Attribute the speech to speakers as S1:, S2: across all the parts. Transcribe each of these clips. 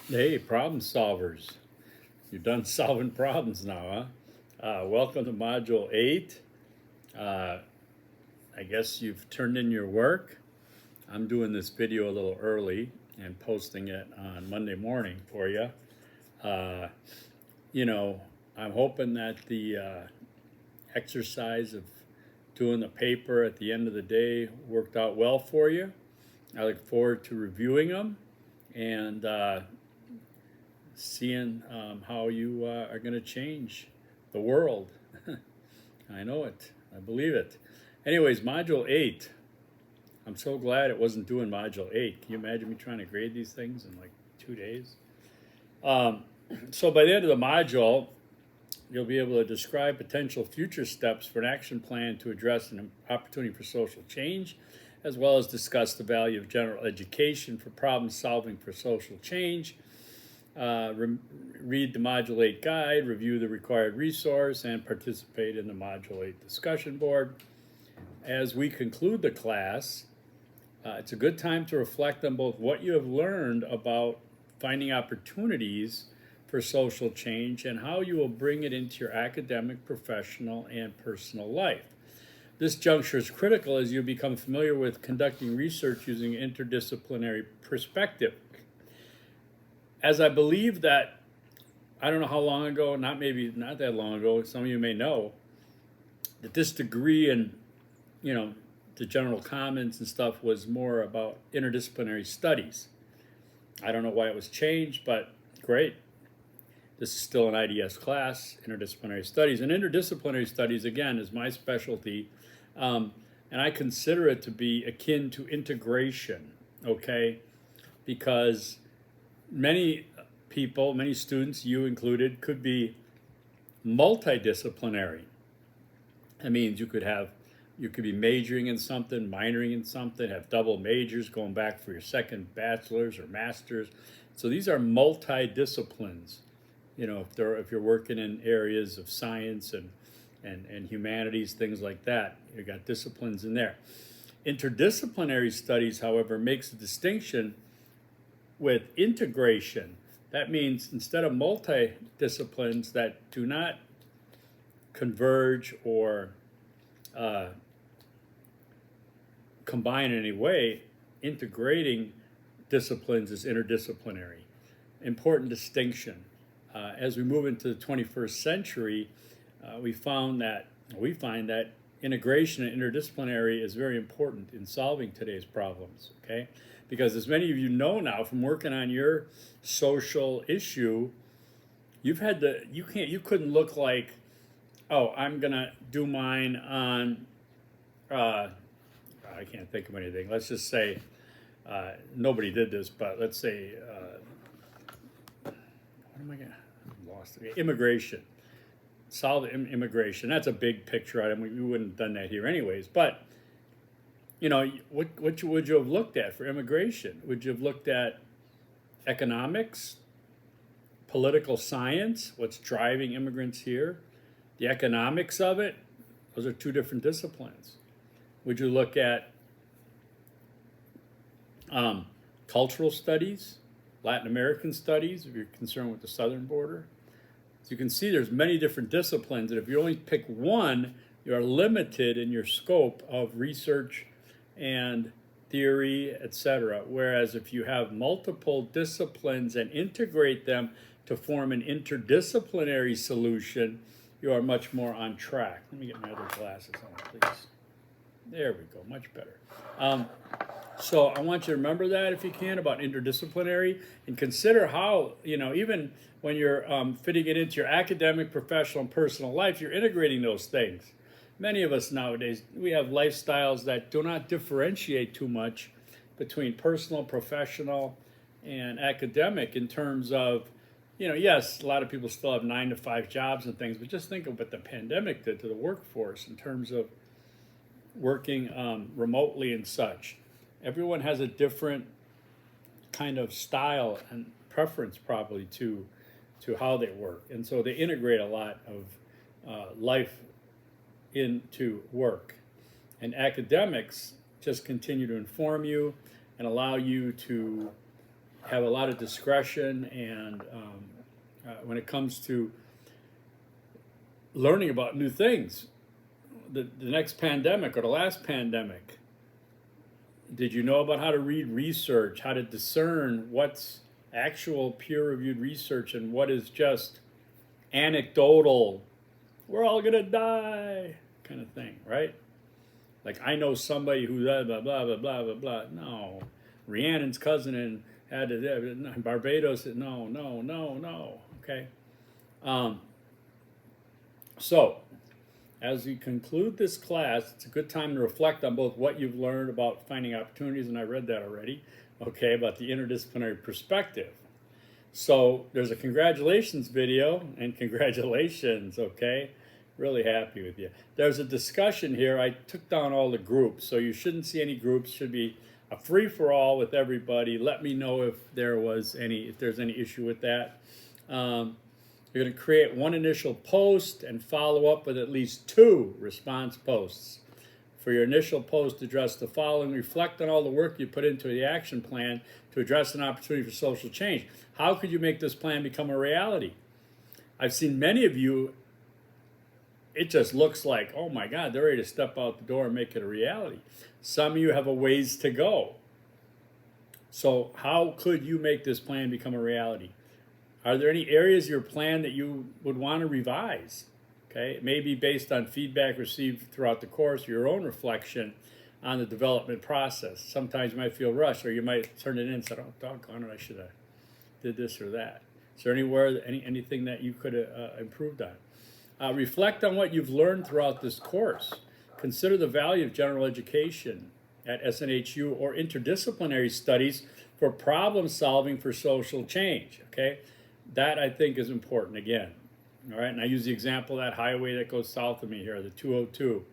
S1: Hey, problem solvers. You're done solving problems now, huh? Welcome to Module 8. Uh, I guess you've turned in your work. I'm doing this video a little early and posting it on Monday morning for you. Uh, you know, I'm hoping that the exercise of doing the paper at the end of the day worked out well for you. I look forward to reviewing them and seeing how you are going to change the world. I know it. I believe it. Anyways, Module 8. I'm so glad it wasn't doing Module 8. Can you imagine me trying to grade these things in like 2 days? So by the end of the module, you'll be able to describe potential future steps for an action plan to address an opportunity for social change, as well as discuss the value of general education for problem solving for social change. Read the Module 8 guide, review the required resource, and participate in the Module 8 discussion board. As we conclude the class, it's a good time to reflect on both what you have learned about finding opportunities for social change and how you will bring it into your academic, professional, and personal life. This juncture is critical as you become familiar with conducting research using an interdisciplinary perspective. As I believe that, I don't know how long ago, not that long ago, some of you may know, that this degree in, the general commons and stuff was more about interdisciplinary studies. I don't know why it was changed, but great. This is still an IDS class, interdisciplinary studies. And interdisciplinary studies, again, is my specialty. And I consider it to be akin to integration, okay? Because many people, many students, you included, could be multidisciplinary. That means you could be majoring in something, minoring in something, have double majors, going back for your second bachelor's or master's. So these are multidisciplines. If you're working in areas of science and humanities, things like that, you've got disciplines in there. Interdisciplinary studies, however, makes a distinction with integration. That means instead of multi-disciplines that do not converge or combine in any way, integrating disciplines is interdisciplinary. Important distinction. As we move into the 21st century, we find that integration and interdisciplinary is very important in solving today's problems, okay? Because as many of you know now from working on your social issue, you couldn't look like, oh, I'm gonna do mine on, I can't think of anything. Let's just say, nobody did this, but let's say, what am I gonna, I'm lost. Immigration. Solve immigration. That's a big picture item. We wouldn't have done that here anyways. But, what would you have looked at for immigration? Would you have looked at economics, political science, what's driving immigrants here, the economics of it? Those are two different disciplines. Would you look at cultural studies, Latin American studies, if you're concerned with the southern border? So you can see there's many different disciplines, and if you only pick one, you are limited in your scope of research and theory, etc. Whereas if you have multiple disciplines and integrate them to form an interdisciplinary solution, you are much more on track. Let me get my other glasses on, please. There we go, much better. So I want you to remember that if you can about interdisciplinary, and consider how, even when you're fitting it into your academic, professional, and personal life, you're integrating those things. Many of us nowadays, we have lifestyles that do not differentiate too much between personal, professional, and academic in terms of, yes, a lot of people still have 9-to-5 jobs and things, but just think of what the pandemic did to the workforce in terms of working remotely and such. Everyone has a different kind of style and preference probably to how they work. And so they integrate a lot of life into work. And academics just continue to inform you and allow you to have a lot of discretion, and when it comes to learning about new things. The next pandemic or the last pandemic, did you know about how to read research, how to discern what's actual peer-reviewed research and what is just anecdotal, we're all gonna die kind of thing, right? Like, I know somebody who blah blah blah blah blah blah blah. No, Rhiannon's cousin and had Barbados. No, no, no, no. Okay. So, as we conclude this class, it's a good time to reflect on both what you've learned about finding opportunities, and I read that already, okay, about the interdisciplinary perspective. So there's a congratulations video, and congratulations, okay? Really happy with you. There's a discussion here. I took down all the groups, so you shouldn't see any groups. Should be a free-for-all with everybody. Let me know if there's any issue with that. You're going to create one initial post and follow up with at least 2 response posts. For your initial post, address the following. Reflect on all the work you put into the action plan to address an opportunity for social change. How could you make this plan become a reality? I've seen many of you, it just looks like, oh my God, they're ready to step out the door and make it a reality. Some of you have a ways to go. So how could you make this plan become a reality? Are there any areas of your plan that you would want to revise? Okay, it may be based on feedback received throughout the course, or your own reflection on the development process. Sometimes you might feel rushed, or you might turn it in and say, oh, doggone it, I should have did this or that. Is there anything that you could have improved on? Reflect on what you've learned throughout this course. Consider the value of general education at SNHU or interdisciplinary studies for problem solving for social change, okay? That, I think, is important again. All right, and I use the example of that highway that goes south of me here, the 202,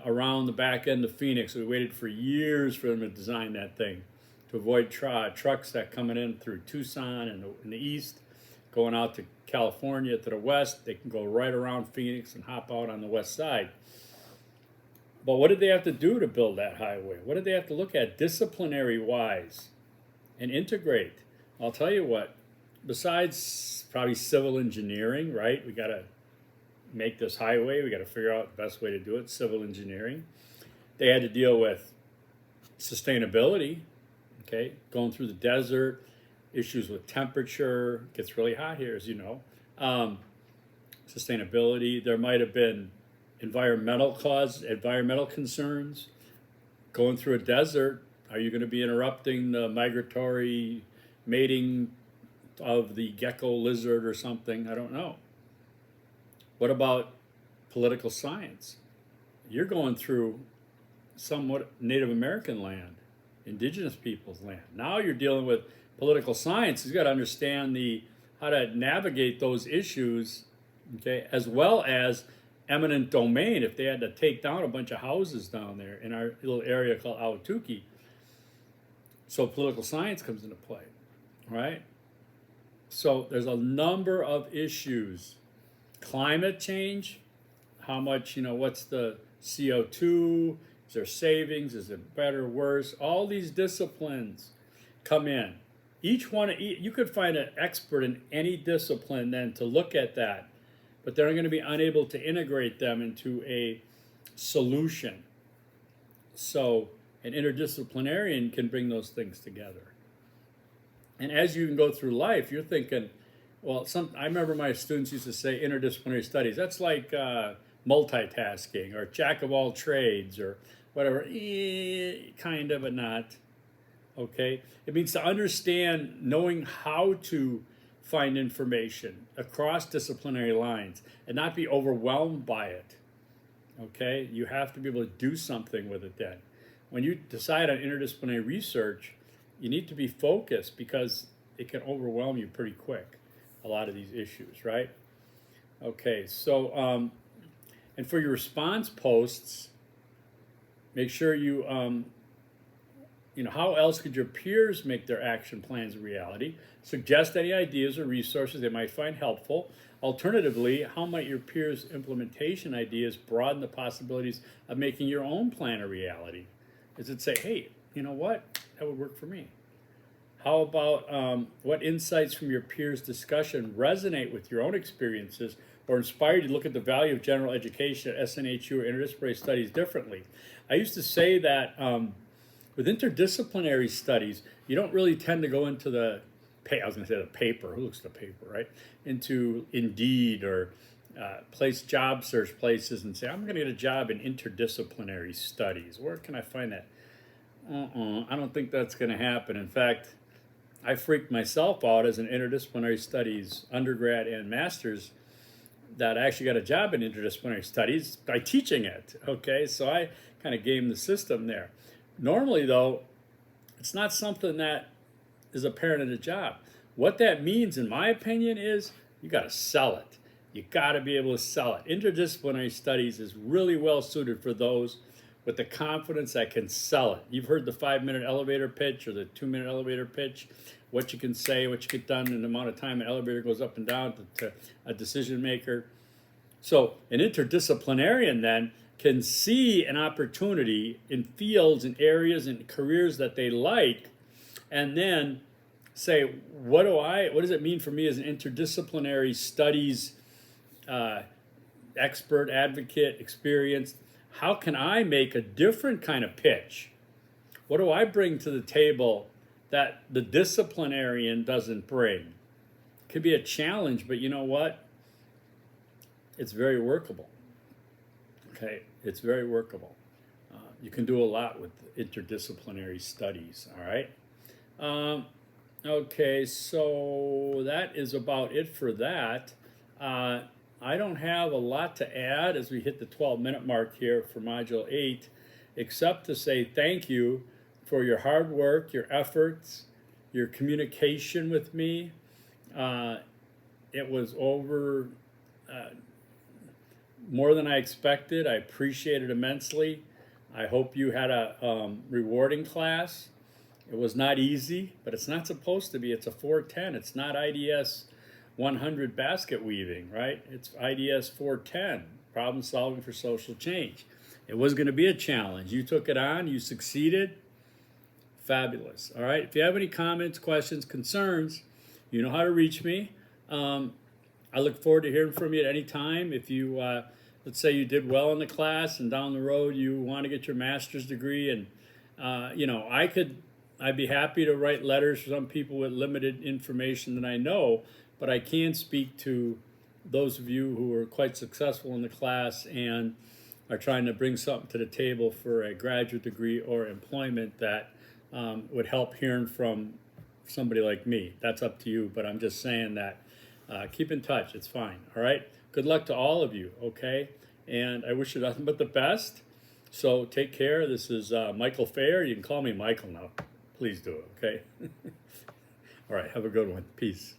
S1: around the back end of Phoenix. We waited for years for them to design that thing to avoid trucks that coming in through Tucson in the east, going out to California to the west. They can go right around Phoenix and hop out on the west side. But what did they have to do to build that highway? What did they have to look at disciplinary-wise and integrate? I'll tell you what. Besides probably civil engineering, right? We got to make this highway. We got to figure out the best way to do it, civil engineering. They had to deal with sustainability, okay? Going through the desert, issues with temperature. It gets really hot here, as you know. Sustainability. There might have been environmental concerns. Going through a desert, are you going to be interrupting the migratory mating of the gecko lizard or something? I don't know. What about political science? You're going through somewhat Native American land, indigenous people's land. Now you're dealing with political science. You've got to understand how to navigate those issues, okay, as well as eminent domain. If they had to take down a bunch of houses down there in our little area called Ahwatukee, so political science comes into play, right? So there's a number of issues. Climate change, how much, what's the CO2? Is there savings? Is it better, worse? All these disciplines come in. Each one, you could find an expert in any discipline then to look at that, but they're going to be unable to integrate them into a solution. So an interdisciplinarian can bring those things together. And as you can go through life, you're thinking, well, I remember my students used to say interdisciplinary studies. That's like multitasking or jack of all trades or whatever. Kind of, but not. Okay? It means to understand, knowing how to find information across disciplinary lines and not be overwhelmed by it. Okay? You have to be able to do something with it then. When you decide on interdisciplinary research, you need to be focused because it can overwhelm you pretty quick, a lot of these issues, right? Okay, so, and for your response posts, make sure you, how else could your peers make their action plans a reality? Suggest any ideas or resources they might find helpful. Alternatively, how might your peers' implementation ideas broaden the possibilities of making your own plan a reality? Is it say, hey, you know what? That would work for me. How about what insights from your peers' discussion resonate with your own experiences or inspire you to look at the value of general education at SNHU or interdisciplinary studies differently? I used to say that with interdisciplinary studies, you don't really tend to go into I was going to say the paper. Who looks at the paper, right? Into Indeed or place job search places and say, I'm going to get a job in interdisciplinary studies. Where can I find that? I don't think that's going to happen. In fact, I freaked myself out as an interdisciplinary studies undergrad and master's that I actually got a job in interdisciplinary studies by teaching it. Okay, so I kind of gamed the system there. Normally, though, it's not something that is apparent in a job. What that means, in my opinion, is you got to sell it. You got to be able to sell it. Interdisciplinary studies is really well suited for those with the confidence that can sell it. You've heard the 5-minute elevator pitch or the 2-minute elevator pitch, what you can say, what you get done in the amount of time an elevator goes up and down to a decision maker. So an interdisciplinarian then can see an opportunity in fields and areas and careers that they like, and then say, what does it mean for me as an interdisciplinary studies expert, advocate, experienced? How can I make a different kind of pitch? What do I bring to the table that the disciplinarian doesn't bring? It could be a challenge, but you know what? It's very workable. Okay, it's very workable. You can do a lot with interdisciplinary studies, all right? Okay, so that is about it for that. I don't have a lot to add as we hit the 12-minute mark here for Module 8, except to say thank you for your hard work, your efforts, your communication with me. It was over more than I expected. I appreciate it immensely. I hope you had a rewarding class. It was not easy, but it's not supposed to be. It's a 410. It's not IDS 100 basket weaving, right? It's IDS 410, problem solving for social change. It was going to be a challenge. You took it on. You succeeded. Fabulous. All right. If you have any comments, questions, concerns, you know how to reach me. I look forward to hearing from you at any time. If you, let's say you did well in the class and down the road you want to get your master's degree, and, you know, I'd be happy to write letters for some people with limited information that I know, but I can speak to those of you who are quite successful in the class and are trying to bring something to the table for a graduate degree or employment that would help hearing from somebody like me. That's up to you, but I'm just saying that keep in touch. It's fine, all right? Good luck to all of you, okay? And I wish you nothing but the best. So take care. This is Michael Fair. You can call me Michael now. Please do it, okay? All right, have a good one. Peace.